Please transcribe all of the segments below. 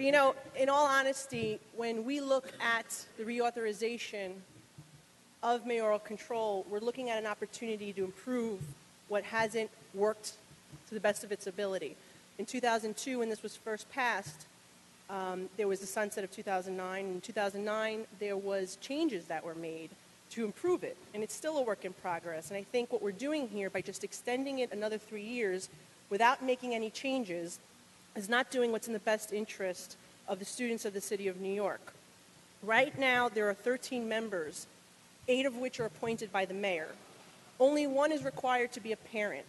But you know, in all honesty, when we look at the reauthorization of mayoral control, we're looking at an opportunity to improve what hasn't worked to the best of its ability. In 2002, when this was first passed, there was the sunset of 2009. In 2009, there was changes that were made to improve it, and it's still a work in progress. And I think what we're doing here by just extending it another 3 years without making any changes is not doing what's in the best interest of the students of the city of New York. Right now, there are 13 members, 8 of which are appointed by the mayor. Only 1 is required to be a parent.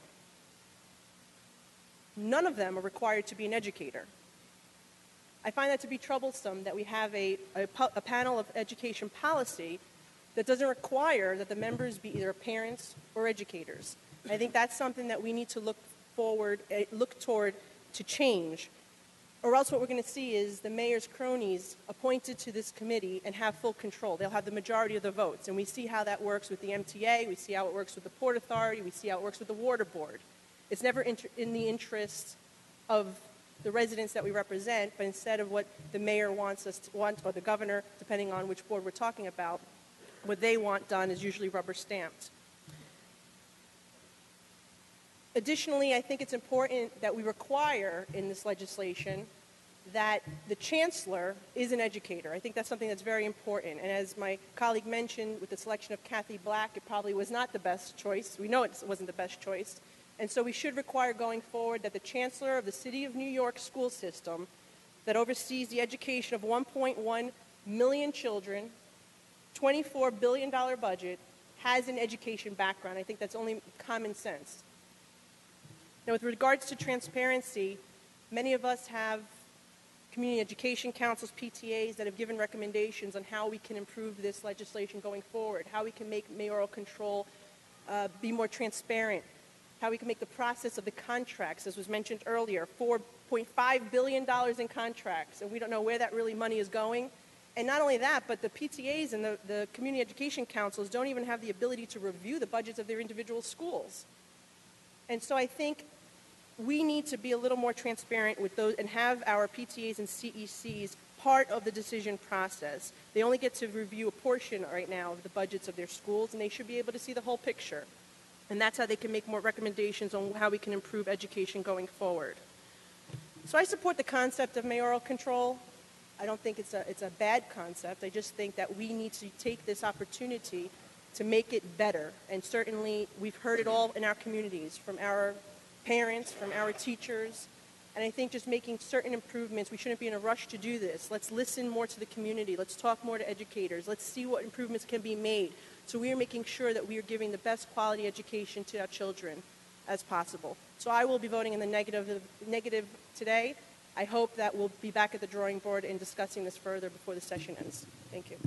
None of them are required to be an educator. I find that to be troublesome that we have a panel of education policy that doesn't require that the members be either parents or educators. I think that's something that we need to look toward to change, or else what we're going to see is the mayor's cronies appointed to this committee and have full control. They'll have the majority of the votes, and we see how that works with the MTA, we see how it works with the Port Authority, we see how it works with the Water Board. It's never in the interest of the residents that we represent, but instead of what the mayor wants us to want, or the governor, depending on which board we're talking about, what they want done is usually rubber stamped. Additionally, I think it's important that we require in this legislation that the chancellor is an educator. I think that's something that's very important. And as my colleague mentioned, with the selection of Kathy Black, it probably was not the best choice. We know it wasn't the best choice. And so we should require going forward that the chancellor of the City of New York school system that oversees the education of 1.1 million children, $24 billion budget, has an education background. I think that's only common sense. Now, with regards to transparency, many of us have community education councils, PTAs, that have given recommendations on how we can improve this legislation going forward, how we can make mayoral control be more transparent, how we can make the process of the contracts, as was mentioned earlier, $4.5 billion in contracts, and we don't know where that really money is going. And not only that, but the PTAs and the community education councils don't even have the ability to review the budgets of their individual schools. And so I think we need to be a little more transparent with those and have our PTAs and CECs part of the decision process. They only get to review a portion right now of the budgets of their schools, and they should be able to see the whole picture. And that's how they can make more recommendations on how we can improve education going forward. So I support the concept of mayoral control. I don't think it's a bad concept. I just think that we need to take this opportunity to make it better. And certainly we've heard it all in our communities, from our parents, from our teachers. And I think just making certain improvements, we shouldn't be in a rush to do this. Let's listen more to the community. Let's talk more to educators. Let's see what improvements can be made. So we are making sure that we are giving the best quality education to our children as possible. So I will be voting in the negative today. I hope that we'll be back at the drawing board and discussing this further before the session ends. Thank you.